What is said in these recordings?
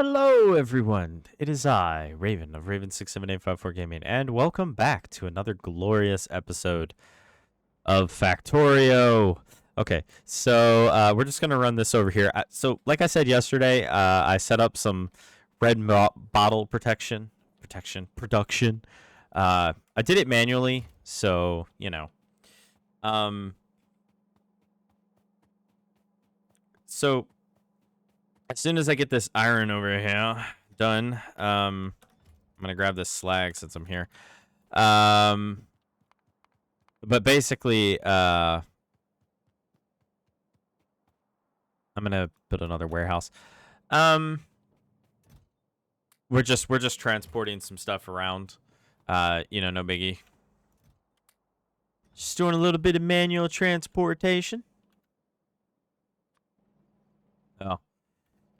Hello, everyone. It is I, Raven of Raven67854 Gaming, and welcome back to another glorious episode of Factorio. Okay, so we're just gonna run this over here. So, like I said yesterday, I set up some red bottle production. I did it manually, so so as soon as I get this iron over here done, I'm gonna grab this slag since I'm here. But basically, I'm gonna build another warehouse. We're just transporting some stuff around. No biggie. Just doing a little bit of manual transportation. Oh.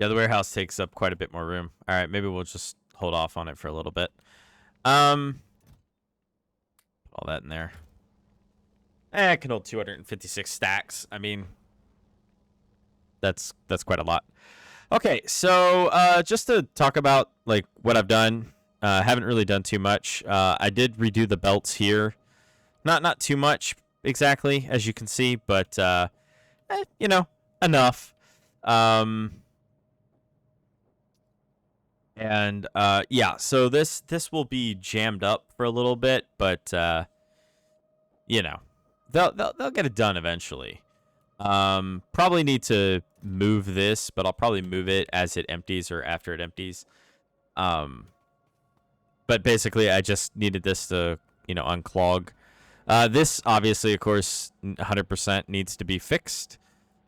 Yeah, the warehouse takes up quite a bit more room. All right, maybe we'll just hold off on it for a little bit. Put all that in there. I can hold 256 stacks. I mean, that's quite a lot. Okay, so just to talk about like what I've done, haven't really done too much. I did redo the belts here, not too much exactly as you can see, but enough. Yeah, so this will be jammed up for a little bit, but they'll get it done eventually. Probably need to move this, but I'll probably move it as it empties or after it empties. But basically I just needed this to, unclog. This obviously, of course, 100% needs to be fixed.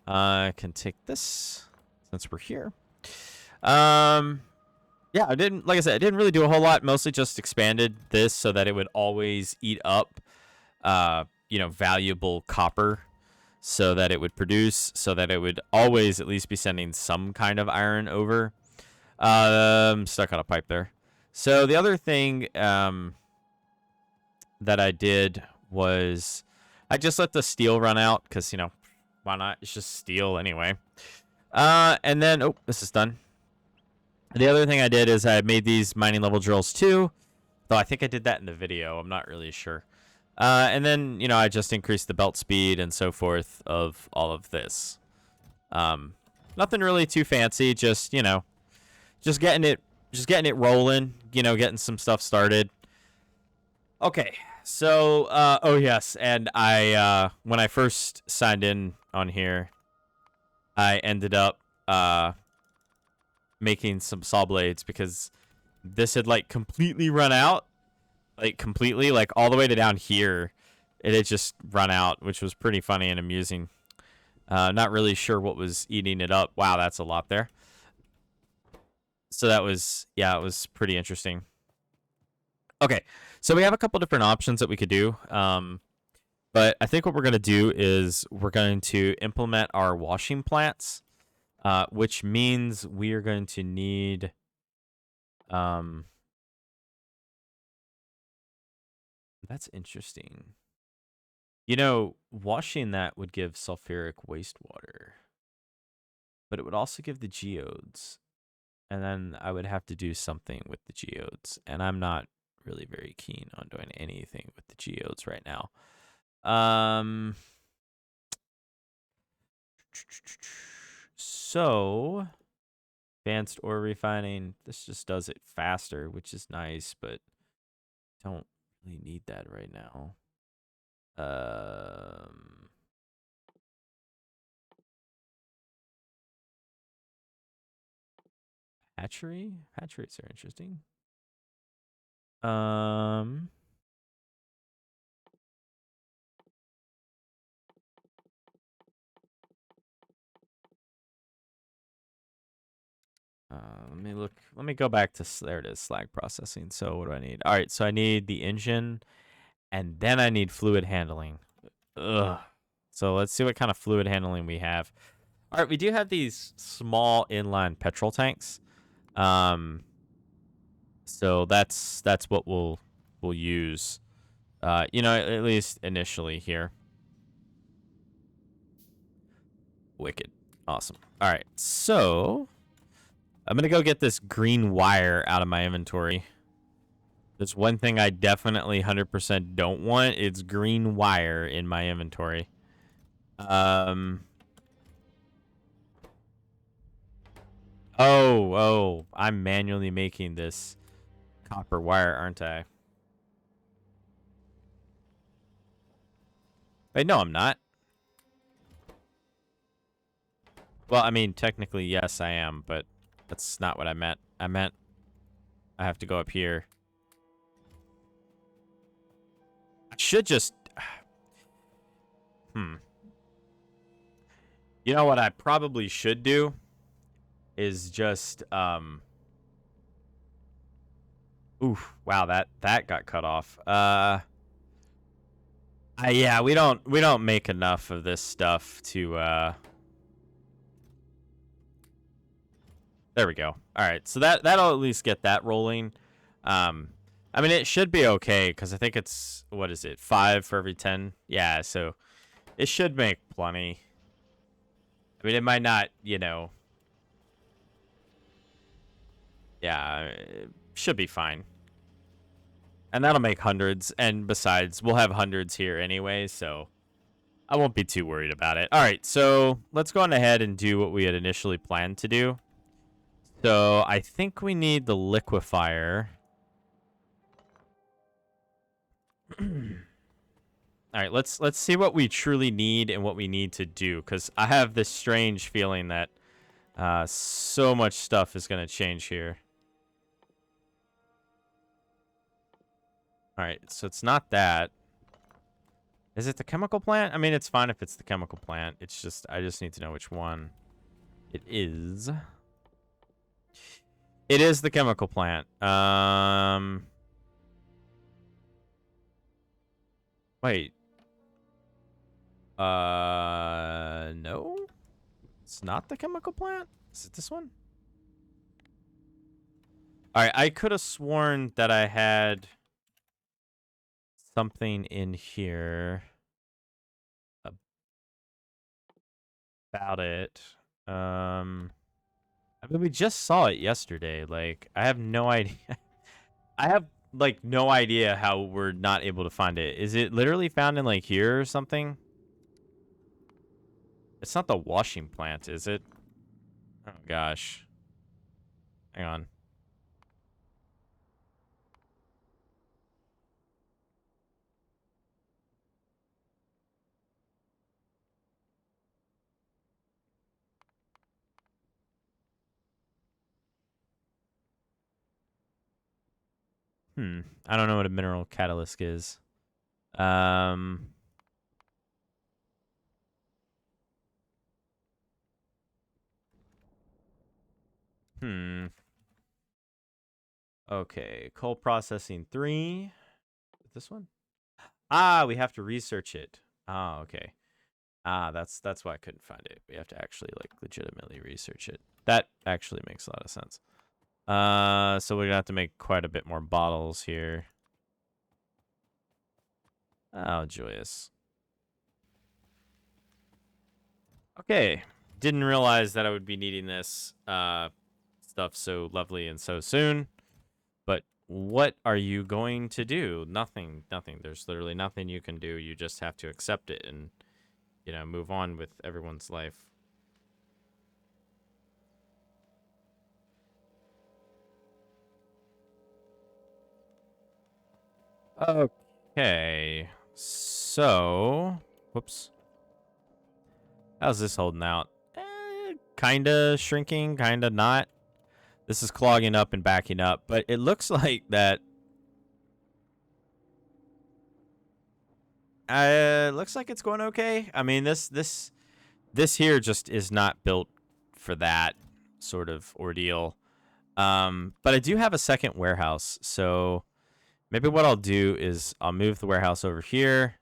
I can take this since we're here. Yeah, like I said, I didn't really do a whole lot. Mostly just expanded this so that it would always eat up, valuable copper, so that it would produce, so that it would always at least be sending some kind of iron over. I'm stuck on a pipe there. So the other thing that I did was I just let the steel run out because, why not? It's just steel anyway. And then, oh, this is done. The other thing I did is I made these mining level drills too, though I think I did that in the video. I'm not really sure. And then, I just increased the belt speed and so forth of all of this. Nothing really too fancy, just getting it rolling, getting some stuff started. Okay, so, oh yes, and I, when I first signed in on here, I ended up, making some saw blades because this had like completely run out, like all the way to down here. It had just run out, which was pretty funny and amusing. Not really sure what was eating it up. Wow, that's a lot there. So that was, yeah, it was pretty interesting. Okay, so we have a couple different options that we could do. But I think what we're going to do is we're going to implement our washing plants. Which means we are going to need, that's interesting. Washing that would give sulfuric wastewater, but it would also give the geodes, and then I would have to do something with the geodes, and I'm not really very keen on doing anything with the geodes right now. So, advanced ore refining, this just does it faster, which is nice, but don't really need that right now. Hatcheries are interesting. Let me go back to, there it is, slag processing. So what do I need? All right, so I need the engine, and then I need fluid handling. Ugh. So let's see what kind of fluid handling we have. All right, we do have these small inline petrol tanks. So that's what we'll use. At least initially here. Wicked. Awesome. All right, so I'm going to go get this green wire out of my inventory. There's one thing I definitely 100% don't want. It's green wire in my inventory. Oh, I'm manually making this copper wire, aren't I? Wait, no, I'm not. Well, I mean, technically, yes, I am, but that's not what I meant. I meant I have to go up here. I should just... You know what I probably should do is just... Oof, wow, that got cut off. Yeah, we don't make enough of this stuff to There we go. All right, so that'll at least get that rolling. I mean, it should be okay because I think it's, what is it, 5 for every 10? Yeah, so it should make plenty. I mean, it might not, you know. Yeah, it should be fine. And that'll make hundreds. And besides, we'll have hundreds here anyway, so I won't be too worried about it. All right, so let's go on ahead and do what we had initially planned to do. So I think we need the liquefier. All right, let's see what we truly need and what we need to do, because I have this strange feeling that so much stuff is going to change here. All right, so it's not that. Is it the chemical plant? I mean, it's fine if it's the chemical plant. It's just, I just need to know which one it is. It is the chemical plant. Wait. No. It's not the chemical plant? Is it this one? Alright, I could have sworn that I had something in here about it. I mean, we just saw it yesterday. Like, I have no idea. I have, like, no idea how we're not able to find it. Is it literally found in, like, here or something? It's not the washing plant, is it? Oh, gosh. Hang on. I don't know what a mineral catalyst is. Okay, coal processing 3. This one? Ah, we have to research it. Ah, okay. Ah, that's why I couldn't find it. We have to actually, like, legitimately research it. That actually makes a lot of sense. So we're gonna have to make quite a bit more bottles here. Oh, joyous. Okay. Didn't realize that I would be needing this stuff so lovely and so soon. But what are you going to do? Nothing. There's literally nothing you can do. You just have to accept it and, you know, move on with everyone's life. Okay. So, whoops. How's this holding out? Kinda shrinking, kinda not. This is clogging up and backing up, but it looks like that. Looks like it's going okay. I mean, this here just is not built for that sort of ordeal. But I do have a second warehouse, so maybe what I'll do is I'll move the warehouse over here.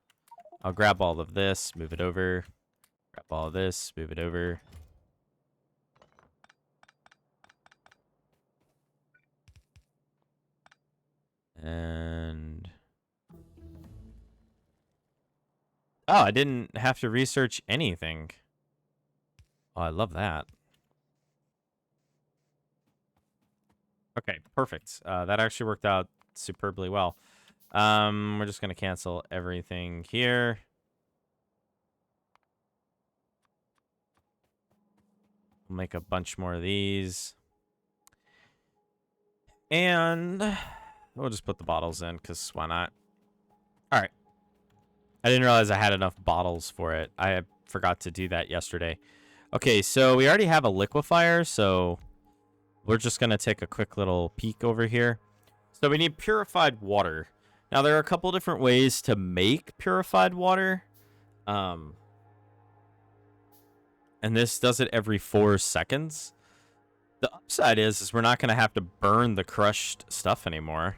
I'll grab all of this, move it over. Grab all of this, move it over. And... oh, I didn't have to research anything. Oh, I love that. Okay, perfect. That actually worked out superbly well. We're just going to cancel everything here. We'll make a bunch more of these. And we'll just put the bottles in, because why not? All right. I didn't realize I had enough bottles for it. I forgot to do that yesterday. Okay, so we already have a liquefier, so we're just going to take a quick little peek over here. So we need purified water. Now, there are a couple different ways to make purified water. And this does it every 4 seconds. The upside is we're not going to have to burn the crushed stuff anymore.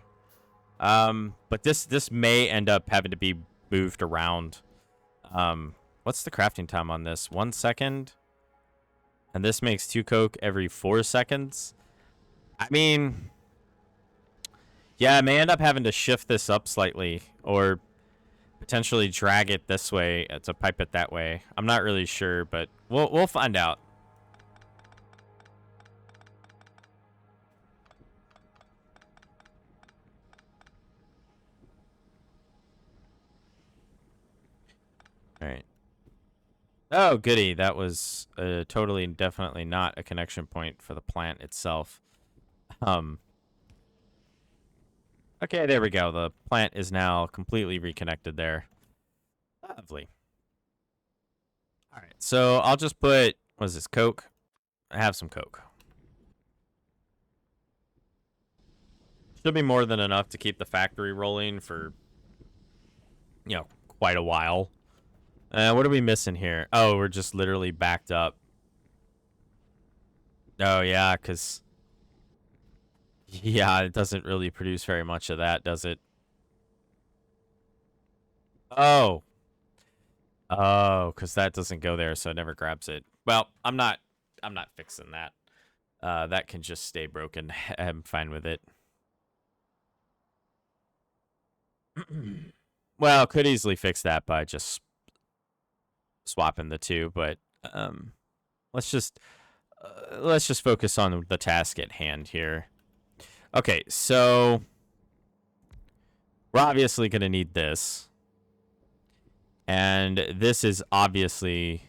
But this may end up having to be moved around. What's the crafting time on this? 1 second. And this makes 2 coke every 4 seconds. I mean, yeah, I may end up having to shift this up slightly, or potentially drag it this way to pipe it that way. I'm not really sure, but we'll find out. All right. Oh, goody. That was totally and definitely not a connection point for the plant itself. Okay, there we go. The plant is now completely reconnected there. Lovely. All right, so I'll just put, what is this, Coke? I have some Coke. Should be more than enough to keep the factory rolling for, quite a while. What are we missing here? Oh, we're just literally backed up. Oh, yeah, because... Yeah, it doesn't really produce very much of that, does it? Oh. Oh, because that doesn't go there, so it never grabs it. Well, I'm not fixing that. That can just stay broken. I'm fine with it. Well, could easily fix that by just swapping the two, but let's just focus on the task at hand here. Okay, so we're obviously going to need this. And this is obviously,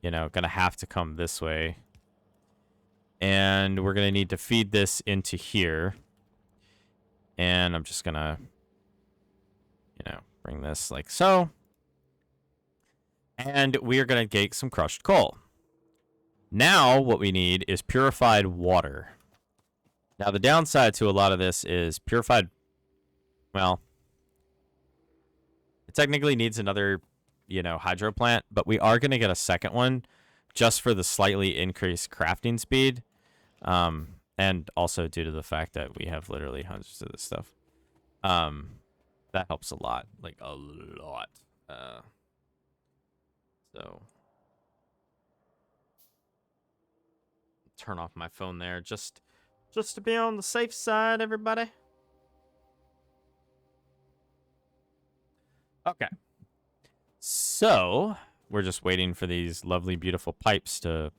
going to have to come this way. And we're going to need to feed this into here. And I'm just going to, bring this like so. And we're going to get some crushed coal. Now what we need is purified water. Now the downside to a lot of this is purified, well, it technically needs another, hydro plant, but we are going to get a second one just for the slightly increased crafting speed. And also due to the fact that we have literally hundreds of this stuff. That helps a lot, like a lot. So turn off my phone there just to be on the safe side, everybody. Okay. So we're just waiting for these lovely, beautiful pipes to,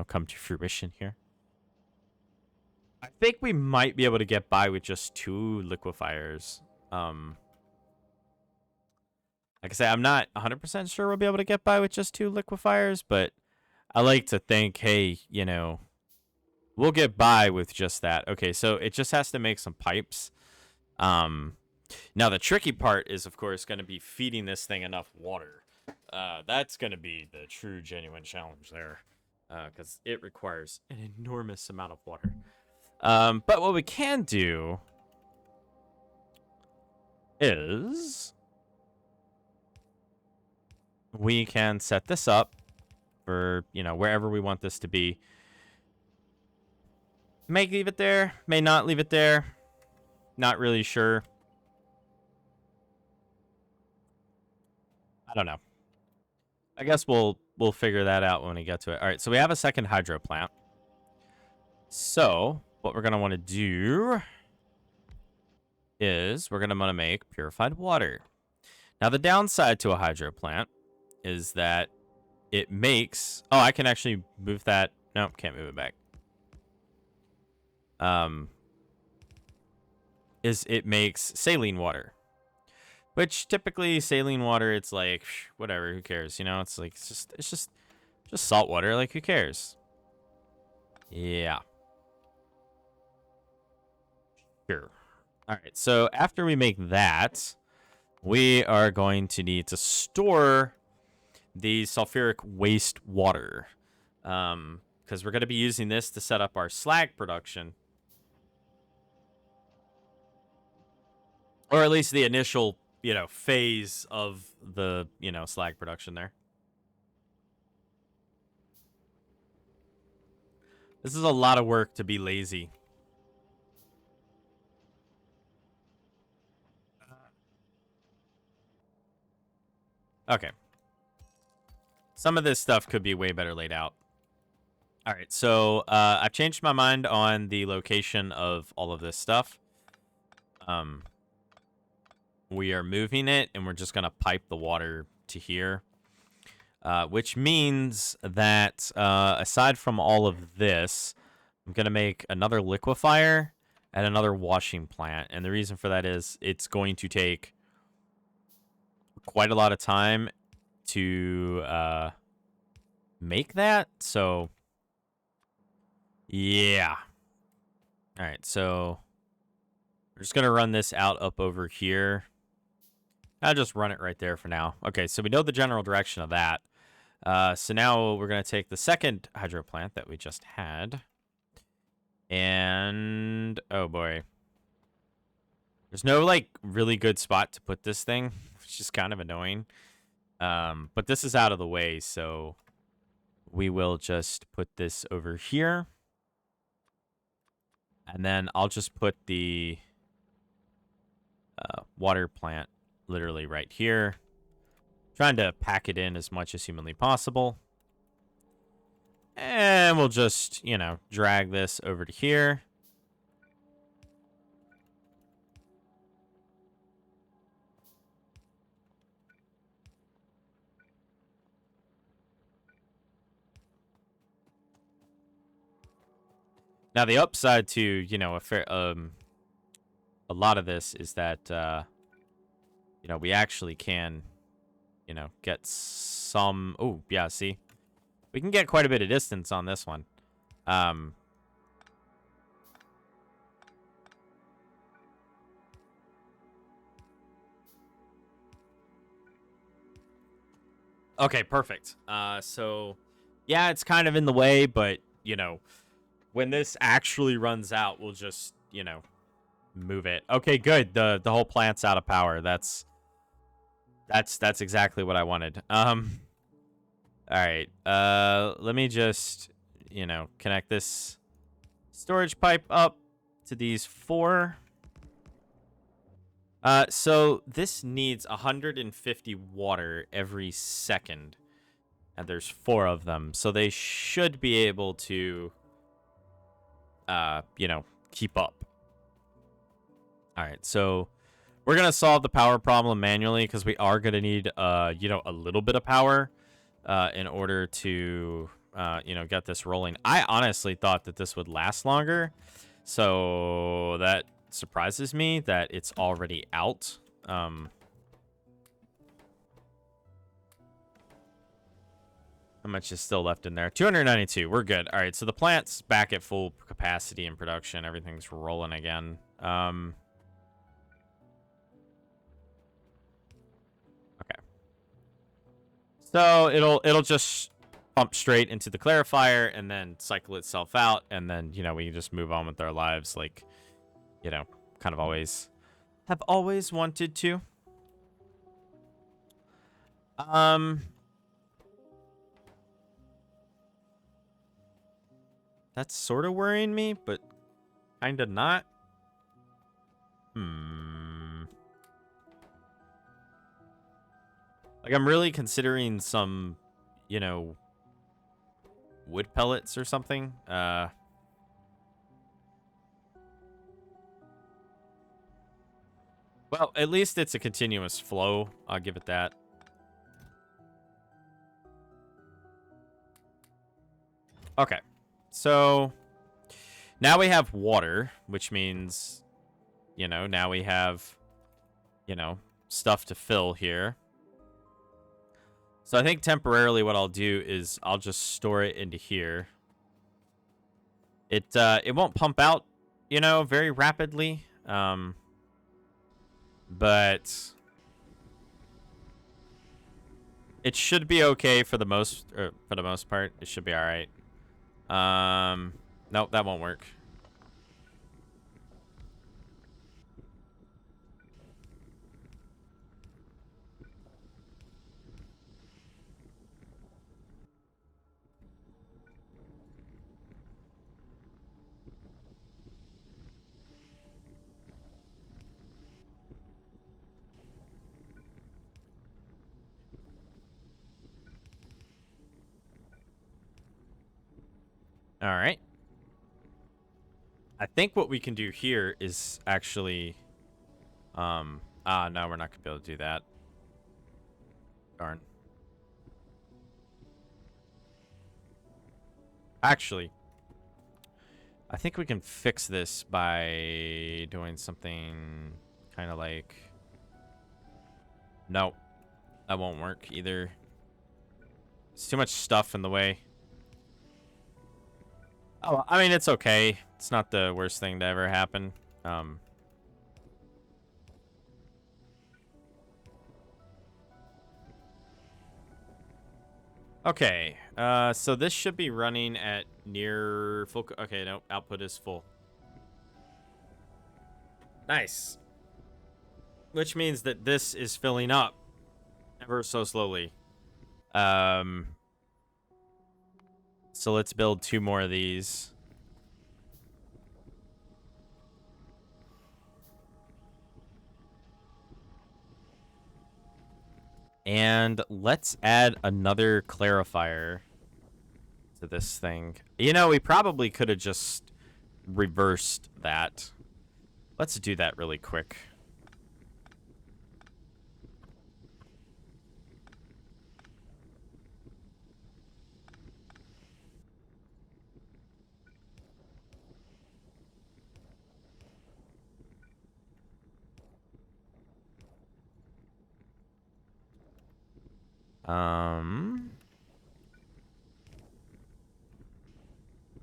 come to fruition here. I think we might be able to get by with just 2 liquefiers. Like I say, I'm not 100% sure we'll be able to get by with just 2 liquefiers, but I like to think, hey, we'll get by with just that. Okay, so it just has to make some pipes. Now, the tricky part is, of course, going to be feeding this thing enough water. That's going to be the true, genuine challenge there, because it requires an enormous amount of water. But what we can do is we can set this up for, wherever we want this to be. May leave it there, may not leave it there. Not really sure. I don't know. I guess we'll figure that out when we get to it. All right, so we have a second hydro plant. So what we're going to want to do is we're going to want to make purified water. Now, the downside to a hydro plant is that it makes... Oh, I can actually move that. No, can't move it back. is it makes saline water. Which typically saline water, it's like whatever, who cares? You know, it's like it's just salt water. Like, who cares? Yeah. Sure. All right. So after we make that, we are going to need to store the sulfuric waste water, because we're going to be using this to set up our slag production, or at least the initial, phase of the, slag production there. This is a lot of work to be lazy. Okay. Some of this stuff could be way better laid out. All right, so I've changed my mind on the location of all of this stuff. We are moving it, and we're just going to pipe the water to here. Which means that aside from all of this, I'm going to make another liquefier and another washing plant. And the reason for that is it's going to take quite a lot of time to make that. So, yeah. All right, so we're just going to run this out up over here. I'll just run it right there for now. Okay, so we know the general direction of that. So now we're going to take the second hydro plant that we just had. And, oh boy. There's no, really good spot to put this thing, which is kind of annoying. But this is out of the way, so we will just put this over here. And then I'll just put the water plant literally right here. Trying to pack it in as much as humanly possible. And we'll just, drag this over to here. Now, the upside to, a lot of this is that, we actually can, get some... Oh, yeah, see? We can get quite a bit of distance on this one. Okay, perfect. So, yeah, it's kind of in the way, but, when this actually runs out, we'll just, move it. Okay, good. The whole plant's out of power. That's exactly what I wanted. All right. Let me just, connect this storage pipe up to these 4. So this needs 150 water every second, and there's 4 of them, so they should be able to, keep up. All right, so we're gonna solve the power problem manually because we are gonna need, a little bit of power, in order to, get this rolling. I honestly thought that this would last longer, so that surprises me that it's already out. How much is still left in there? 292. We're good. All right, so the plant's back at full capacity in production. Everything's rolling again. Okay. So it'll just pump straight into the clarifier and then cycle itself out, and then we can just move on with our lives, like kind of have always wanted to. That's sort of worrying me, but kind of not. Like, I'm really considering some, wood pellets or something. Well, at least it's a continuous flow. I'll give it that. Okay. So Now we have water, which means, now we have, stuff to fill here. So I think temporarily what I'll do is I'll just store it into here. It won't pump out, very rapidly. But it should be okay for the most part. It should be all right. Nope, that won't work. All right. I think what we can do here is actually, no, we're not gonna be able to do that. Darn. Actually, I think we can fix this by doing something kind of like, no, that won't work either. It's too much stuff in the way. Oh, I mean, it's okay. It's not the worst thing to ever happen. Okay, so this should be running at near full. Okay, no, output is full. Nice. Which means that this is filling up ever so slowly. So let's build 2 more of these. And let's add another clarifier to this thing. We probably could have just reversed that. Let's do that really quick.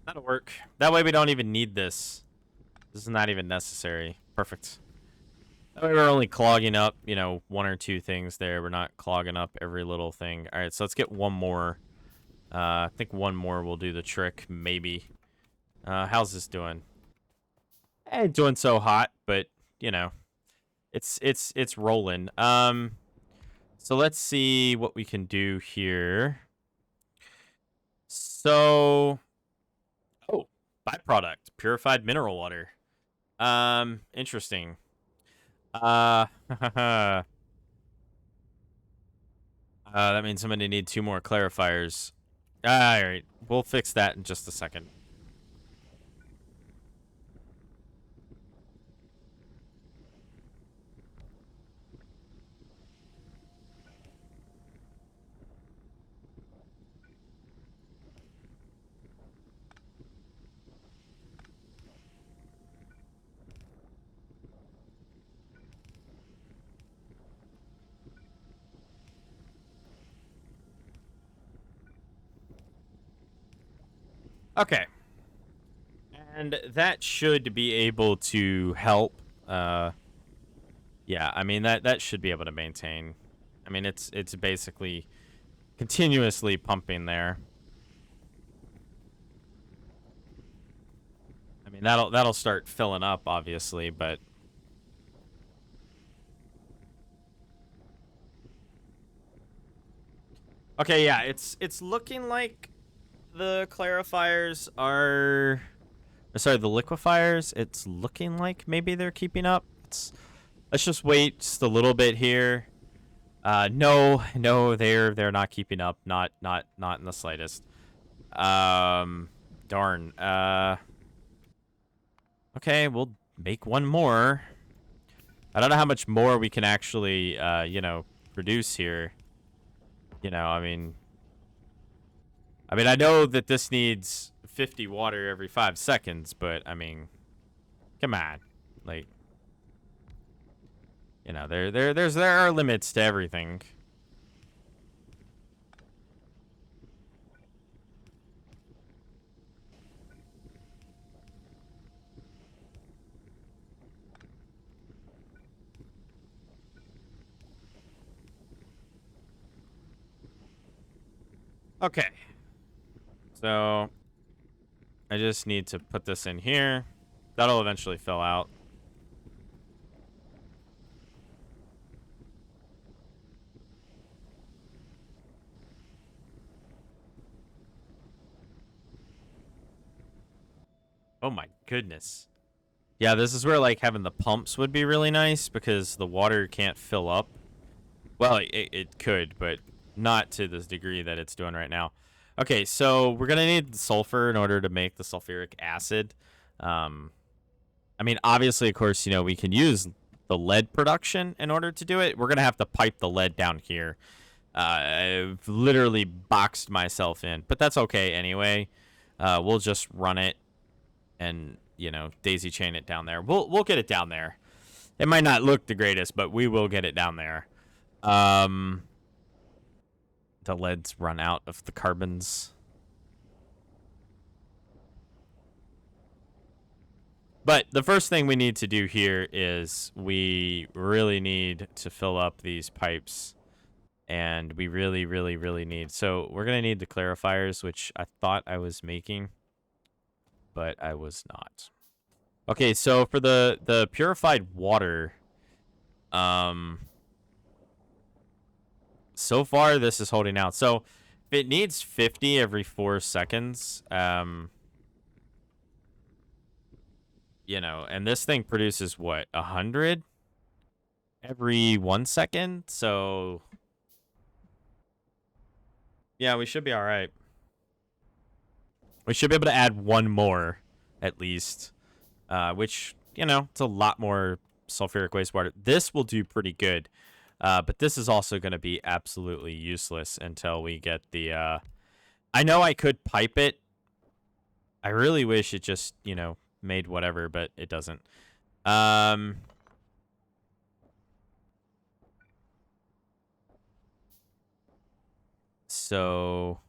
That'll work. That way we don't even need this. This is not even necessary. Perfect. That way we're only clogging up, 1 or 2 things there. We're not clogging up every little thing. All right, so let's get 1 more. I think 1 more will do the trick, maybe. How's this doing? Ain't doing so hot, but, it's rolling. So let's see what we can do here. So, byproduct, purified mineral water. Interesting. That means I'm gonna need 2 more clarifiers. All right, we'll fix that in just a second. Okay. And that should be able to help. Yeah, I mean, that should be able to maintain. I mean, it's basically continuously pumping there. I mean, that'll start filling up, obviously, but okay, yeah, it's looking like the clarifiers are, sorry, the liquefiers. It's looking like maybe they're keeping up. Let's just wait just a little bit here. No, they're not keeping up. Not in the slightest. Darn. Okay, we'll make 1 more. I don't know how much more we can actually, produce here. I mean, I know that this needs 50 water every 5 seconds, but I mean, come on. Like, you know, there are limits to everything. Okay. So I just need to put this in here. That'll eventually fill out. Oh my goodness. Yeah, this is where like having the pumps would be really nice because the water can't fill up. Well, it could, but not to this degree that it's doing right now. Okay, so we're gonna need sulfur in order to make the sulfuric acid. I mean, obviously, of course, you know, we can use the lead production in order to do it. We're gonna have to pipe the lead down here. I've literally boxed myself in, but that's okay anyway. We'll just run it and, you know, daisy chain it down there. We'll get it down there. It might not look the greatest, but we will get it down there. The lead's run out of the carbons. But the first thing we need to do here is we really need to fill up these pipes. And we really, really, really need. So we're going to need the clarifiers, which I thought I was making, but I was not. Okay, so for the purified water, so far this is holding out. So if it needs 50 every 4 seconds, you know, and this thing produces what, 100 every 1 second? So yeah, we should be all right. We should be able to add one more at least, which, you know, it's a lot more sulfuric wastewater. This will do pretty good, but this is also going to be absolutely useless until we get the... I know I could pipe it. I really wish it just, you know, made whatever, but it doesn't. So...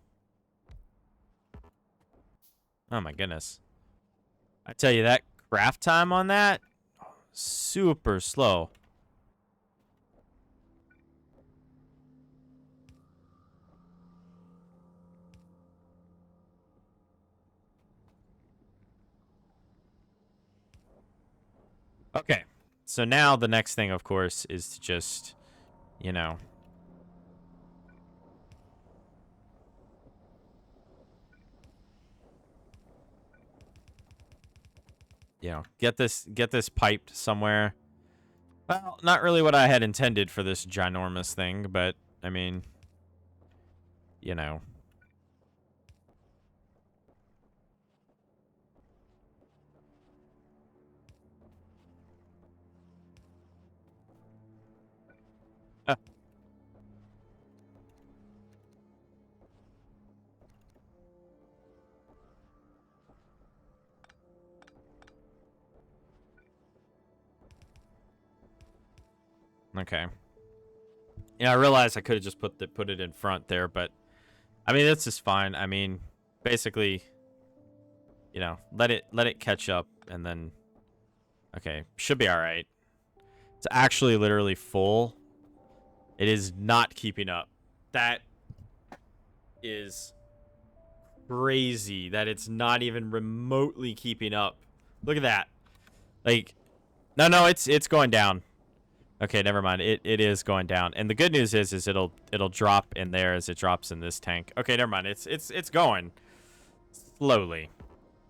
Oh my goodness. I tell you, that craft time on that, super slow. Okay. So now the next thing, of course, is to just, you know, get this piped somewhere. Well, not really what I had intended for this ginormous thing, but I mean, you know. Uh, okay. Yeah, I realized I could have just put it in front there, but I mean, this is fine. I mean, basically, you know, let it catch up and then okay, should be all right. It's actually literally full. It is not keeping up. That is crazy that it's not even remotely keeping up. Look at that. Like, no, it's going down. Okay, never mind. It is going down. And the good news is it'll drop in there as it drops in this tank. Okay, never mind. It's going slowly.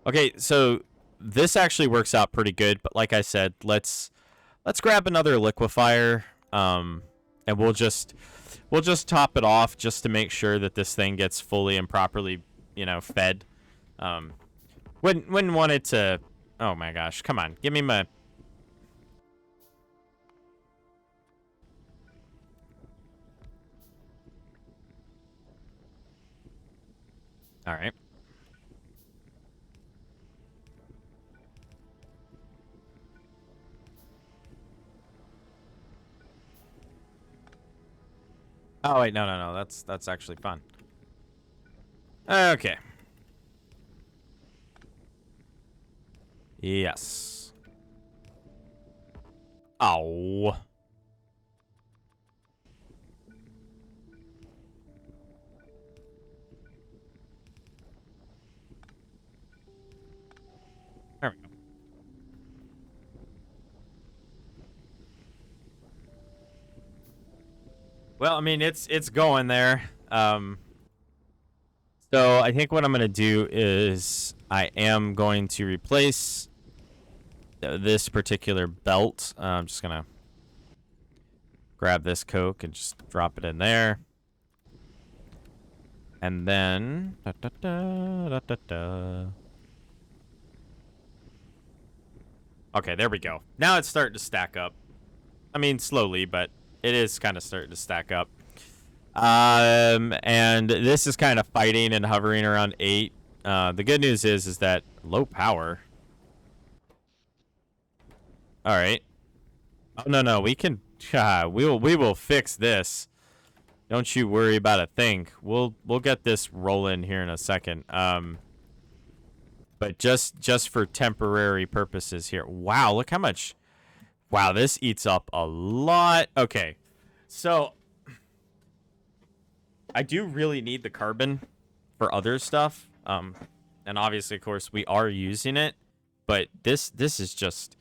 Okay, so this actually works out pretty good, but like I said, let's grab another liquefier and we'll just top it off just to make sure that this thing gets fully and properly, you know, fed. Wouldn't want it to... Oh my gosh, come on. Give me my... All right. Oh, wait, no. That's actually fun. Okay. Yes. Oh. There we go. Well, I mean, it's going there. So I think what I'm gonna do is I am going to replace this particular belt. I'm just gonna grab this Coke and just drop it in there. And then... Okay, there we go. Now it's starting to stack up. I mean, slowly, but it is kind of starting to stack up. And this is kind of fighting and hovering around 8. The good news is that low power. All right. Oh, no, we can... we will fix this. Don't you worry about a thing. We'll get this rolling here in a second. But just for temporary purposes here. Wow, look how much. Wow, this eats up a lot. Okay, so I do really need the carbon for other stuff. And obviously, of course, we are using it. But this is just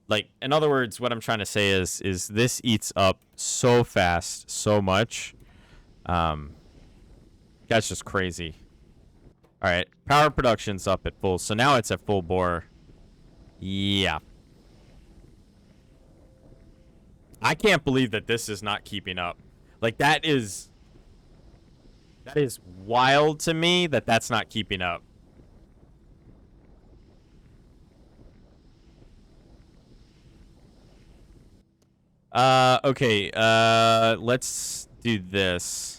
like, in other words, what I'm trying to say is this eats up so fast, so much. That's just crazy. All right, power production's up at full, so now it's at full bore. Yeah. I can't believe that this is not keeping up. Like, that is wild to me that that's not keeping up. Okay, let's do this.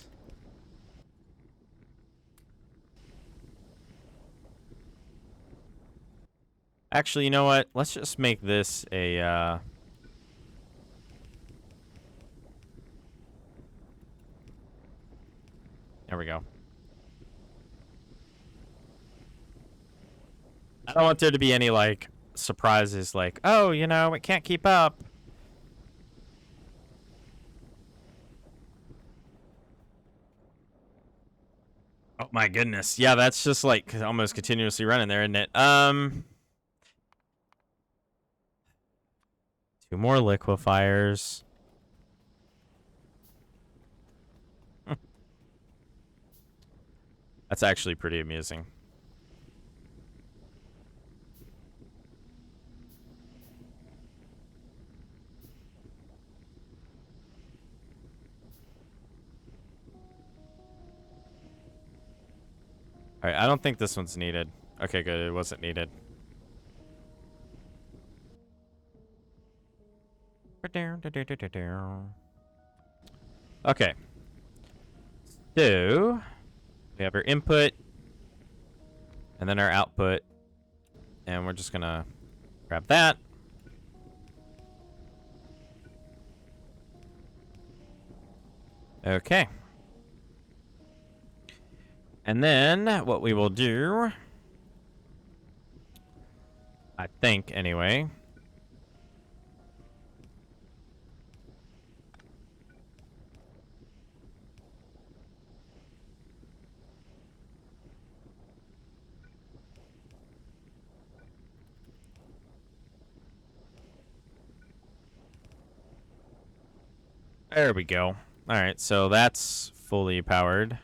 Actually, you know what? Let's just make this a, There we go. I don't want there to be any, like, surprises like, oh, you know, it can't keep up. Oh, my goodness. Yeah, that's just, like, almost continuously running there, isn't it? 2 more liquefiers. That's actually pretty amusing. All right, I don't think this one's needed. Okay, good. It wasn't needed. Okay. So, we have our input, and then our output, and we're just gonna grab that. Okay. And then what we will do, I think anyway. There we go. All right, so that's fully powered.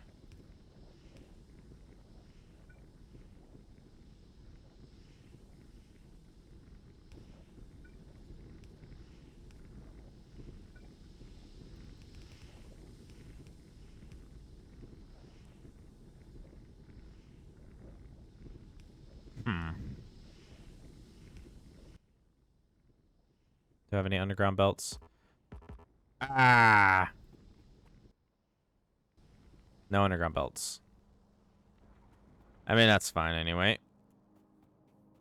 Do I have any underground belts? Ah. No underground belts. I mean, that's fine anyway.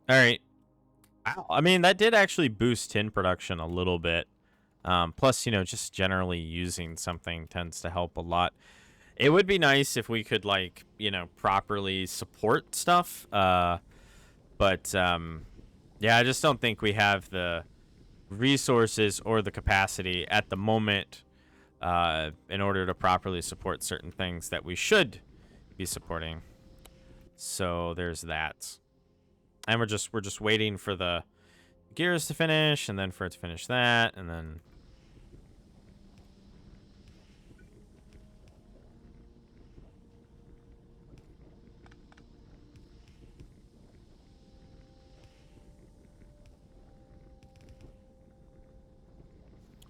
All right. Wow. I mean, that did actually boost tin production a little bit. Plus, just generally using something tends to help a lot. It would be nice if we could, like, properly support stuff. But yeah, I just don't think we have the resources or the capacity at the moment in order to properly support certain things that we should be supporting. So there's that. And we're just waiting for the gears to finish, and then for it to finish that, and then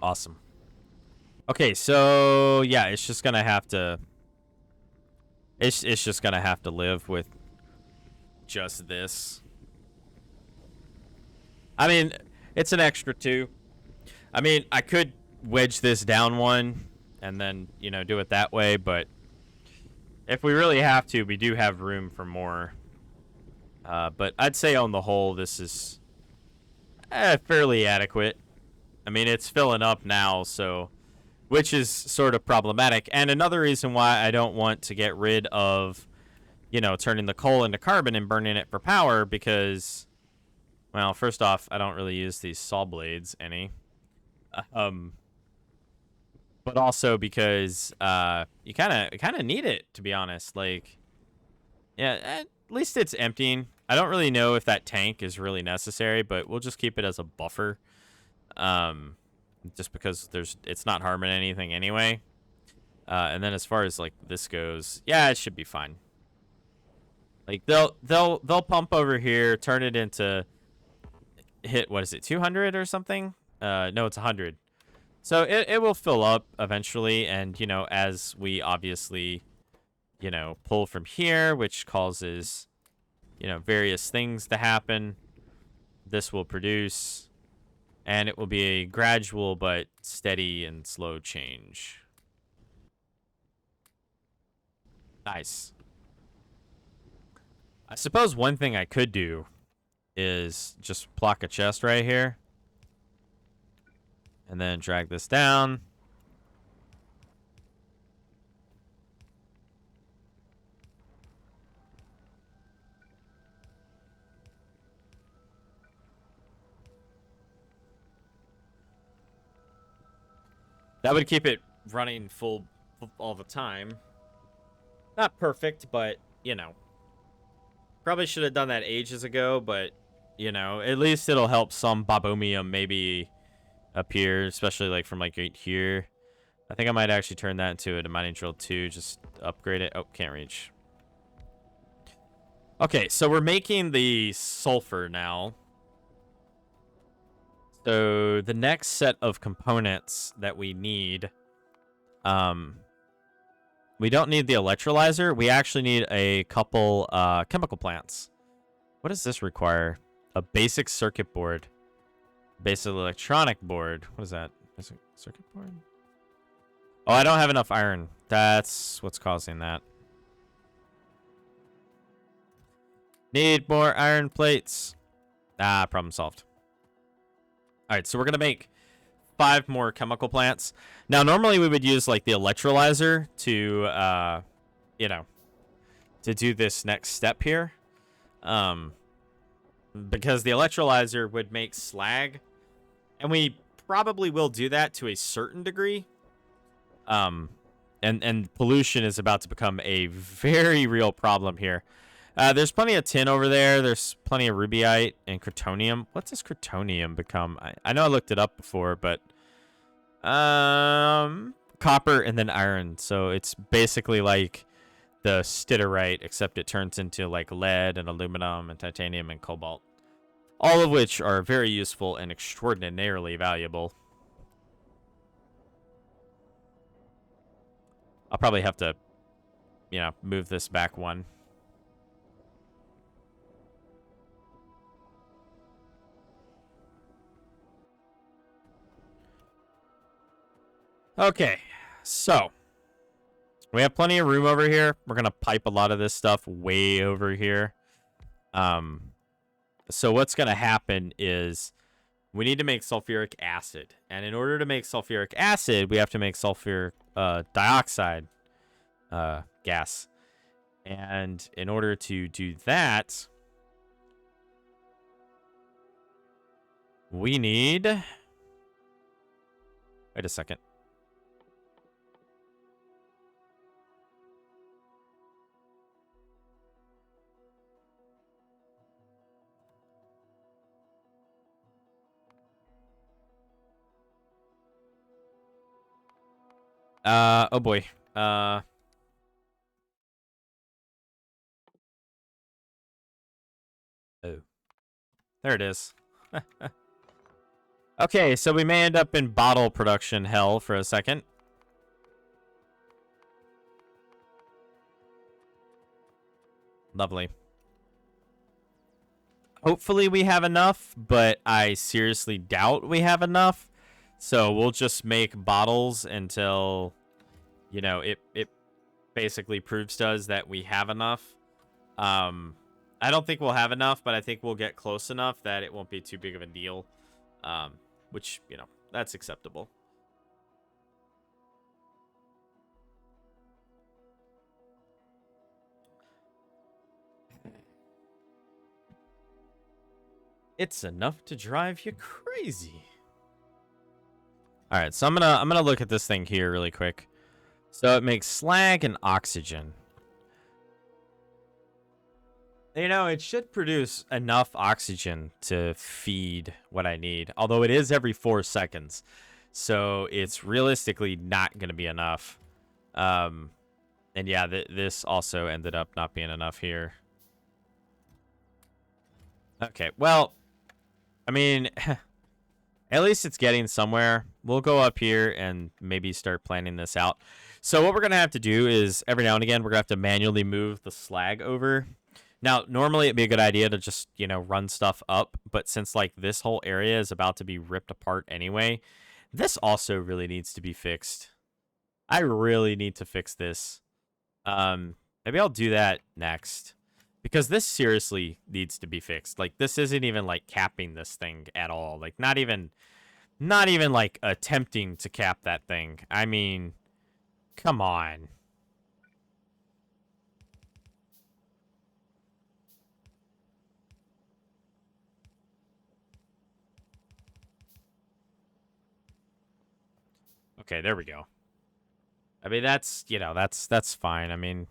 awesome. Okay, so yeah, it's just gonna have to it's just gonna have to live with just this. I mean, it's an extra 2. I mean, I could wedge this down 1 and then, do it that way, but if we really have to, we do have room for more. But I'd say on the whole, this is fairly adequate. I mean, it's filling up now, so which is sort of problematic. And another reason why I don't want to get rid of, turning the coal into carbon and burning it for power, because, well, first off, I don't really use these saw blades any. But also because you kind of need it, to be honest. Like, yeah, at least it's emptying. I don't really know if that tank is really necessary, but we'll just keep it as a buffer. Just because it's not harming anything anyway. And then as far as like this goes, yeah, it should be fine. Like they'll pump over here, turn it into what is it, 200 or something? No, it's 100. So it will fill up eventually, and as we obviously pull from here, which causes various things to happen, this will produce, and it will be a gradual but steady and slow change. Nice. I suppose one thing I could do is just block a chest right here. And then drag this down. That would keep it running full all the time. Not perfect, but, Probably should have done that ages ago, but, at least it'll help some Bobomium maybe appear, especially, like, from, like, right here. I think I might actually turn that into a mining drill, too. Just upgrade it. Oh, can't reach. Okay, so we're making the sulfur now. So the next set of components that we need, we don't need the electrolyzer. We actually need a couple chemical plants. What does this require? A basic circuit board. Basic electronic board. What is that? Basic circuit board? Oh, I don't have enough iron. That's what's causing that. Need more iron plates. Ah, problem solved. All right, so we're going to make 5 more chemical plants. Now, normally we would use, like, the electrolyzer to, to do this next step here. Because the electrolyzer would make slag. And we probably will do that to a certain degree. And pollution is about to become a very real problem here. There's plenty of tin over there. There's plenty of rubyite and cretonium. What does cretonium become? I know I looked it up before, but copper and then iron. So it's basically like the stiterite, except it turns into like lead and aluminum and titanium and cobalt. All of which are very useful and extraordinarily valuable. I'll probably have to, move this back 1. Okay, so we have plenty of room over here. We're gonna pipe a lot of this stuff way over here. So what's gonna happen is we need to make sulfuric acid. And in order to make sulfuric acid, we have to make sulfur dioxide gas. And in order to do that, we need... Wait a second. Oh boy. Oh. There it is. Okay, so we may end up in bottle production hell for a second. Lovely. Hopefully we have enough, but I seriously doubt we have enough. So we'll just make bottles until, you know, it basically proves to us that we have enough. I don't think we'll have enough, but I think we'll get close enough that it won't be too big of a deal. Which, you know, that's acceptable. It's enough to drive you crazy. All right, so I'm gonna look at this thing here really quick. So it makes slag and oxygen. You know, it should produce enough oxygen to feed what I need. Although it is every 4 seconds. So it's realistically not going to be enough. And yeah, this also ended up not being enough here. Okay, well, I mean, at least it's getting somewhere. We'll go up here and maybe start planning this out. So what we're going to have to do is every now and again, we're going to have to manually move the slag over. Now, normally it'd be a good idea to just, you know, run stuff up. But since, like, this whole area is about to be ripped apart anyway, this also really needs to be fixed. I really need to fix this. Maybe I'll do that next. Because this seriously needs to be fixed. Like, this isn't even, like, capping this thing at all. Like, not even, like, attempting to cap that thing. I mean, come on. Okay, there we go. I mean, that's, you know, that's fine. I mean,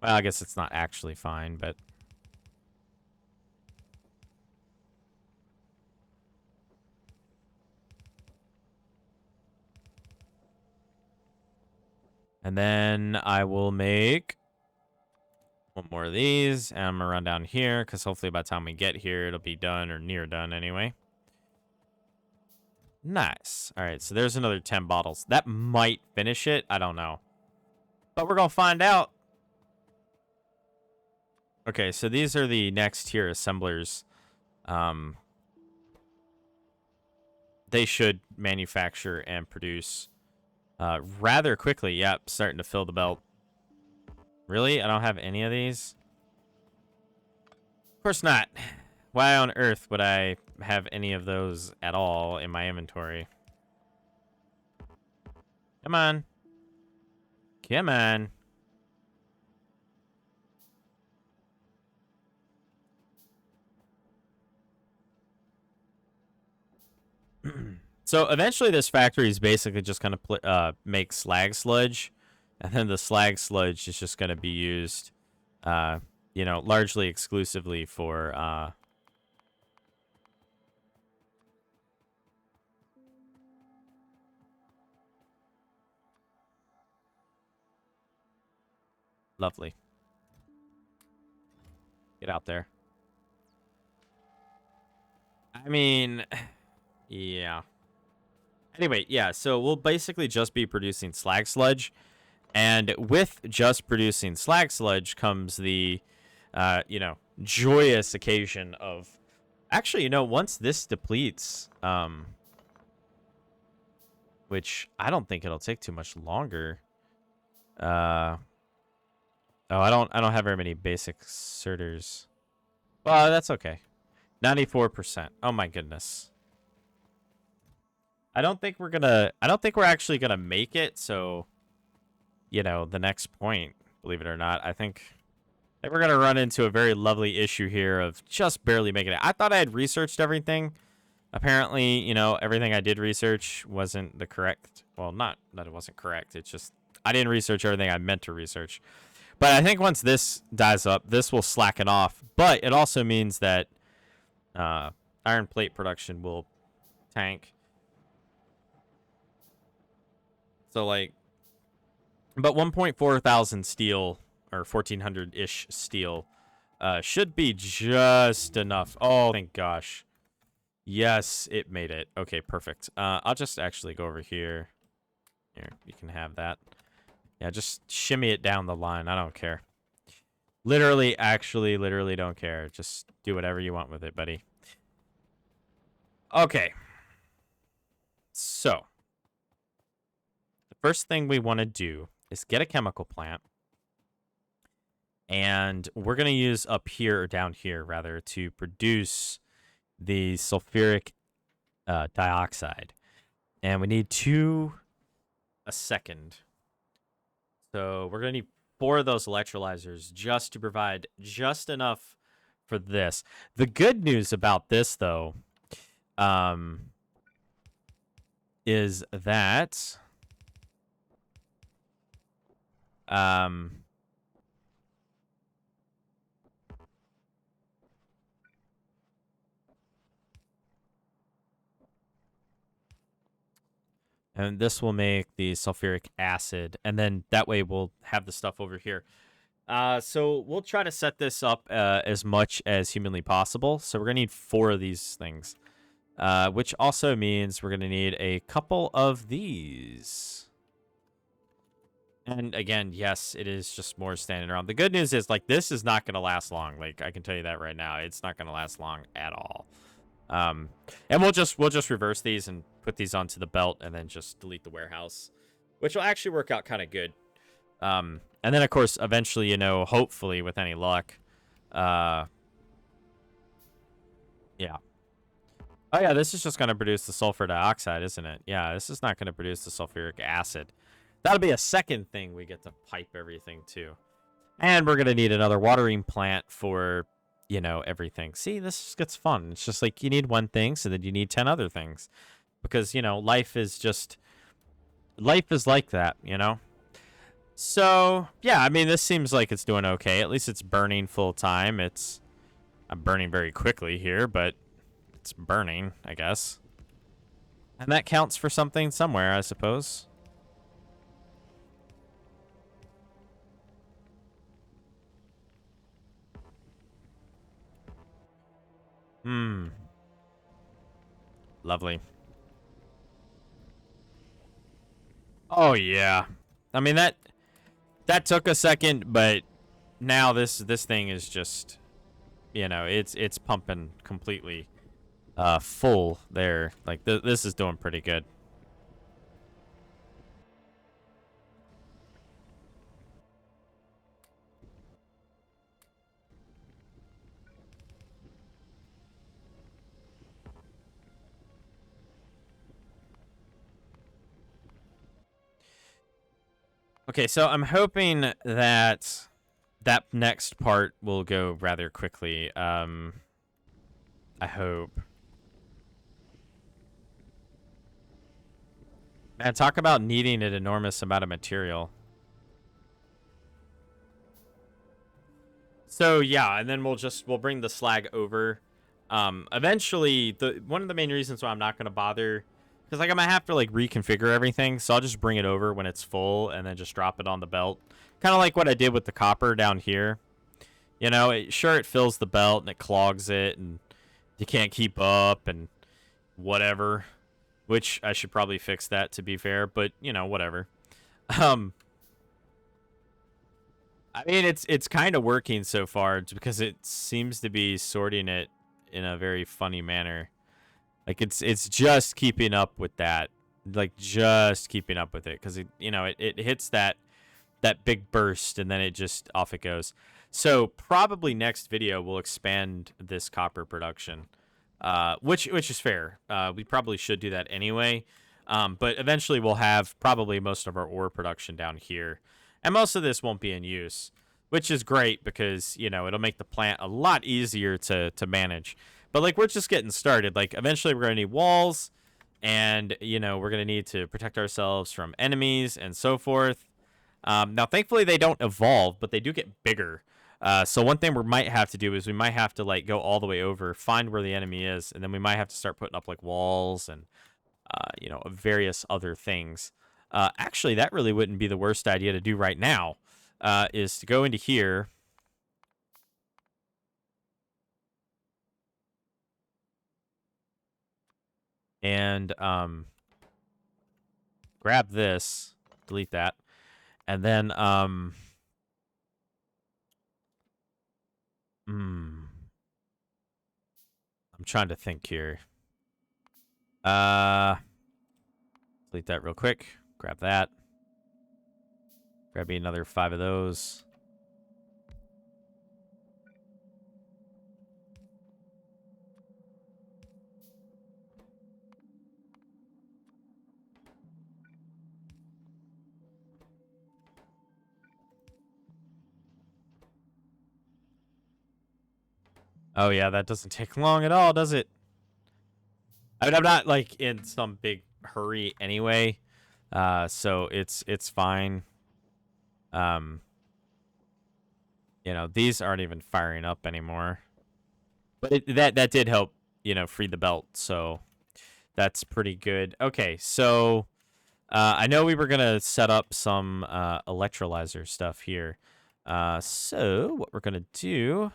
well, I guess it's not actually fine, but... And then I will make one more of these, and I'm going to run down here, because hopefully by the time we get here, it'll be done, or near done anyway. Nice. All right, so there's another 10 bottles. That might finish it. I don't know. But we're going to find out. Okay, so these are the next tier assemblers. They should manufacture and produce rather quickly. Yep, starting to fill the belt. Really? I don't have any of these? Of course not. Why on earth would I have any of those at all in my inventory? Come on. Come on. So eventually this factory is basically just going to make slag sludge. And then the slag sludge is just going to be used, you know, largely exclusively for... Lovely. Get out there. I mean, yeah. Anyway, yeah, so we'll basically just be producing slag sludge. And with just producing slag sludge comes the, you know, joyous occasion of... Actually, you know, once this depletes, which I don't think it'll take too much longer. Oh, I don't have very many basic sorters. Well, that's okay. 94%. Oh my goodness. I don't think we're actually gonna make it, so the next point, believe it or not, I think we're gonna run into a very lovely issue here of just barely making it. I thought I had researched everything. Apparently, everything I did research wasn't the correct. Well, not that it wasn't correct. It's just I didn't research everything I meant to research. But I think once this dies up, this will slacken off. But it also means that iron plate production will tank. So but 1.4 thousand steel or 1,400-ish steel should be just enough. Oh, thank gosh. Yes, it made it. Okay, perfect. I'll just actually go over here. Here, you can have that. Yeah, just shimmy it down the line. I don't care. Literally don't care. Just do whatever you want with it, buddy. Okay. So, the first thing we want to do is get a chemical plant. And we're going to use up here, or down here, rather, to produce the sulfuric dioxide. And we need 2 a second. So we're going to need 4 of those electrolyzers just to provide just enough for this. The good news about this, though, is that and this will make the sulfuric acid, and then that way we'll have the stuff over here. So we'll try to set this up as much as humanly possible. So we're going to need 4 of these things, which also means we're going to need a couple of these. And again, yes, it is just more standing around. The good news is, this is not going to last long. I can tell you that right now. It's not going to last long at all. And we'll just reverse these and put these onto the belt and then just delete the warehouse, which will actually work out kind of good. And then, of course, eventually, hopefully with any luck, yeah. Oh, yeah, this is just going to produce the sulfur dioxide, isn't it? Yeah, this is not going to produce the sulfuric acid. That'll be a second thing we get to pipe everything to. And we're going to need another watering plant for, everything. See, this just gets fun. It's just you need one thing, so then you need 10 other things. Because, life is like that, So, yeah, I mean, this seems like it's doing okay. At least it's burning full time. I'm burning very quickly here, but it's burning, I guess. And that counts for something somewhere, I suppose. Lovely. Oh, yeah. I mean, that took a second, but now this thing is just, it's pumping completely full there. This is doing pretty good. Okay, so I'm hoping that next part will go rather quickly. I hope. Man, talk about needing an enormous amount of material. So yeah, and then we'll bring the slag over. Eventually, one of the main reasons why I'm not gonna bother, because I'm gonna have to reconfigure everything, so I'll just bring it over when it's full and then just drop it on the belt, kind of like what I did with the copper down here. Sure, it fills the belt and it clogs it, and you can't keep up and whatever. Which I should probably fix that, to be fair, but whatever. I mean, it's kind of working so far because it seems to be sorting it in a very funny manner. It's just keeping up with that, just keeping up with it, because it hits that big burst and then it just off it goes. So probably next video we'll expand this copper production, which is fair. We probably should do that anyway. But eventually we'll have probably most of our ore production down here, and most of this won't be in use, which is great because it'll make the plant a lot easier to manage. But like we're just getting started. Like eventually we're gonna need walls, and we're gonna need to protect ourselves from enemies and so forth. Now, thankfully, they don't evolve, but they do get bigger. So one thing we might have to do is we might have to like go all the way over, find where the enemy is, and then we might have to start putting up like walls and various other things. Actually, that really wouldn't be the worst idea to do right now. Is to go into here. And grab this, delete that, and then I'm trying to think here. Delete that real quick. Grab that. Grab me another 5 of those. Oh yeah, that doesn't take long at all, does it? I mean, I'm not like in some big hurry anyway, so it's fine. These aren't even firing up anymore, but that did help, free the belt, so that's pretty good. Okay, so I know we were gonna set up some electrolyzer stuff here. So what we're gonna do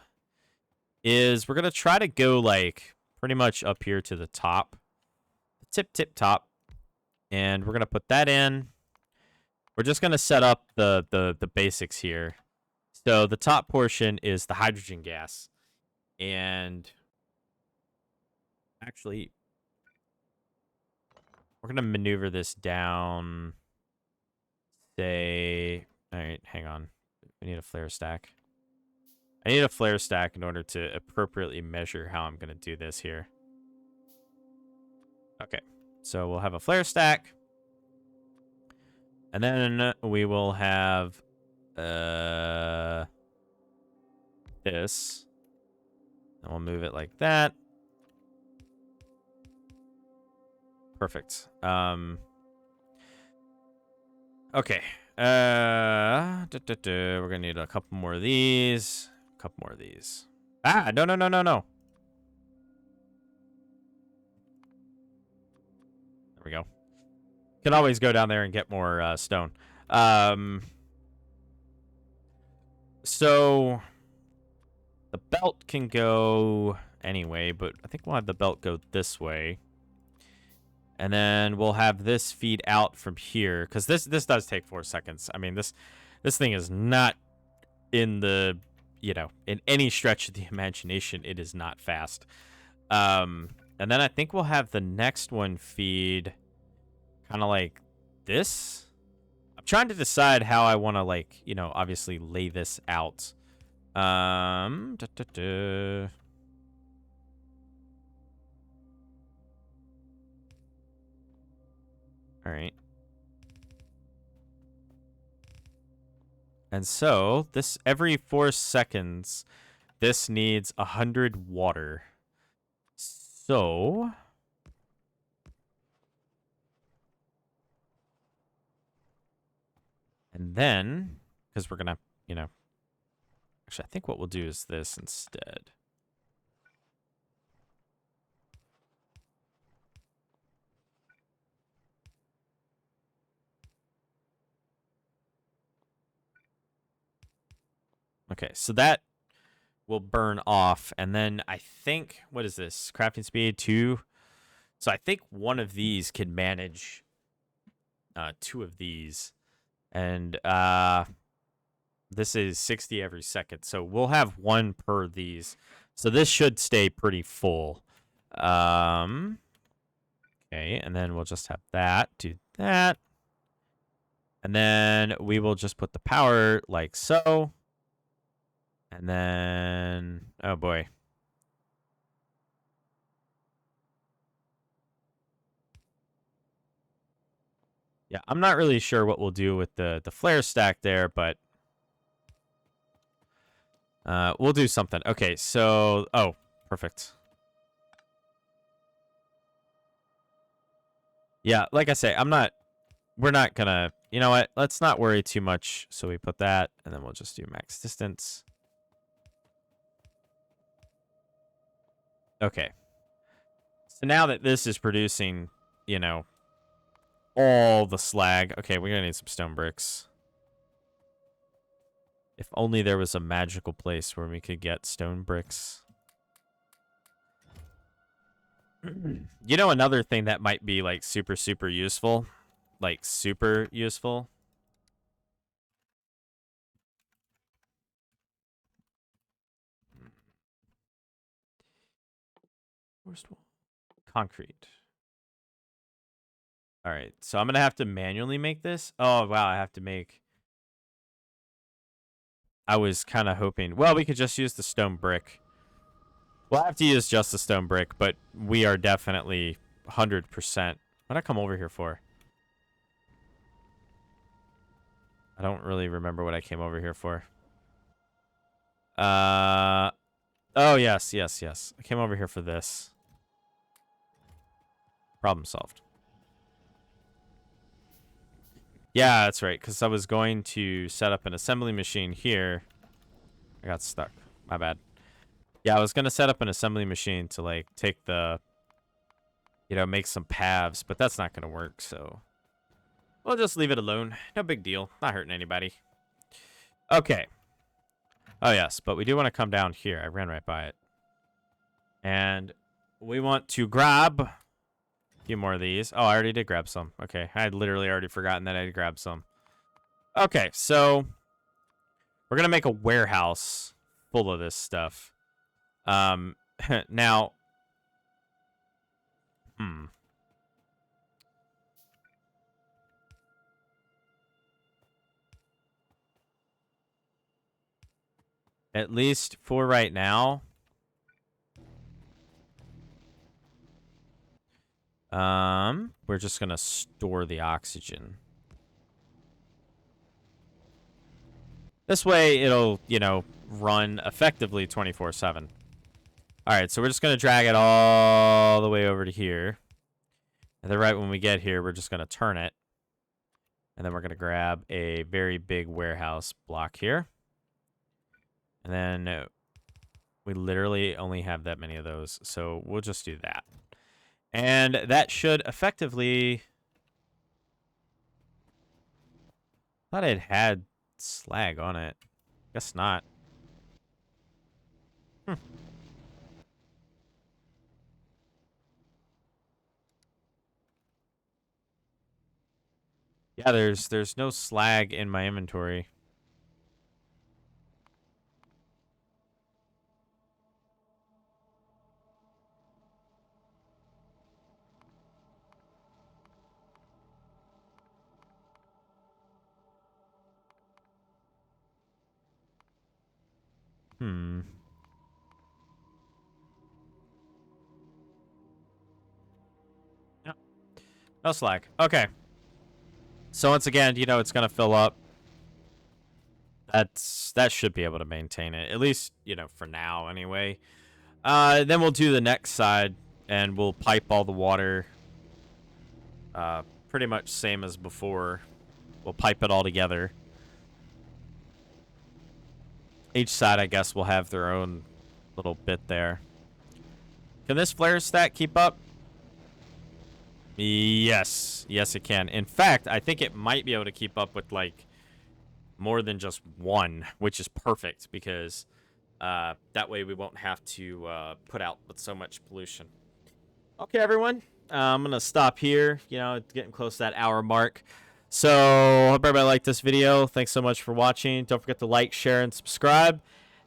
is we're gonna try to go like pretty much up here to the top, tip top, and we're gonna put that in. We're just gonna set up the basics here. So the top portion is the hydrogen gas, and actually we're gonna maneuver this down. Say, all right, hang on. We need a flare stack. I need a flare stack in order to appropriately measure how I'm gonna do this here. Okay, so we'll have a flare stack. And then we will have this. And we'll move it like that. Perfect. Okay. We're gonna need a couple more of these. A couple more of these. Ah, no. There we go. Can always go down there and get more stone. So the belt can go anyway, but I think we'll have the belt go this way. And then we'll have this feed out from here, because this does take 4 seconds. I mean, this thing is not in the, in any stretch of the imagination, it is not fast. And then I think we'll have the next one feed kind of like this. I'm trying to decide how I want to, like, obviously lay this out. All right. And so this every 4 seconds, this needs 100 water. So and then, because we're gonna, actually I think what we'll do is this instead. Okay, so that will burn off, and then I think, what is this? Crafting speed 2. So I think one of these can manage 2 of these. And this is 60 every second. So we'll have 1 per these. So this should stay pretty full. Okay, and then we'll just have that, do that. And then we will just put the power like so. And then, oh boy. Yeah, I'm not really sure what we'll do with the flare stack there, but we'll do something. Okay, so, oh, perfect. Yeah, like I say, we're not gonna, you know what? Let's not worry too much. So we put that, and then we'll just do max distance. Okay. So now that this is producing, you know, all the slag. Okay, we're gonna need some stone bricks. If only there was a magical place where we could get stone bricks. You know, another thing that might be like super, super useful. Like super useful. First one. Concrete. All right, so I'm gonna have to manually make this. Oh wow, I have to make. I was kind of hoping. Well, we could just use the stone brick. We'll have to use just the stone brick, but we are definitely 100%. What did I come over here for? I don't really remember what I came over here for. Oh yes, yes, yes. I came over here for this. Problem solved. Yeah, that's right, because I was going to set up an assembly machine here. I got stuck. My bad. Yeah, I was going to set up an assembly machine to, like, take the, you know, make some paths, but that's not going to work, so we'll just leave it alone. No big deal. Not hurting anybody. Okay. Oh, yes, but we do want to come down here. I ran right by it. And we want to grab a few more of these. Oh, I already did grab some. Okay, I had literally already forgotten that I had grabbed some. Okay, so we're going to make a warehouse full of this stuff. Now, at least for right now, we're just going to store the oxygen. This way, it'll, you know, run effectively 24/7. All right, so we're just going to drag it all the way over to here. And then right when we get here, we're just going to turn it. And then we're going to grab a very big warehouse block here. And then we literally only have that many of those. So we'll just do that. And that should effectively... I thought it had slag on it. Guess not. Yeah, there's no slag in my inventory. No slag. Okay. So once again, you know, it's gonna fill up. That should be able to maintain it. At least, you know, for now anyway. Then we'll do the next side and we'll pipe all the water. Pretty much same as before. We'll pipe it all together. Each side, I guess, will have their own little bit there. Can this flare stack keep up? Yes. Yes, it can. In fact, I think it might be able to keep up with, like, more than just one, which is perfect because that way we won't have to put out with so much pollution. Okay, everyone. I'm going to stop here. You know, it's getting close to that hour mark. So, hope everybody liked this video. Thanks so much for watching. Don't forget to like, share, and subscribe.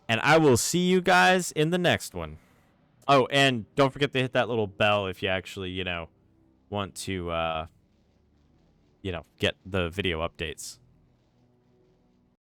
And I will see you guys in the next one. Oh, and don't forget to hit that little bell if you actually, you know, want to, you know, get the video updates.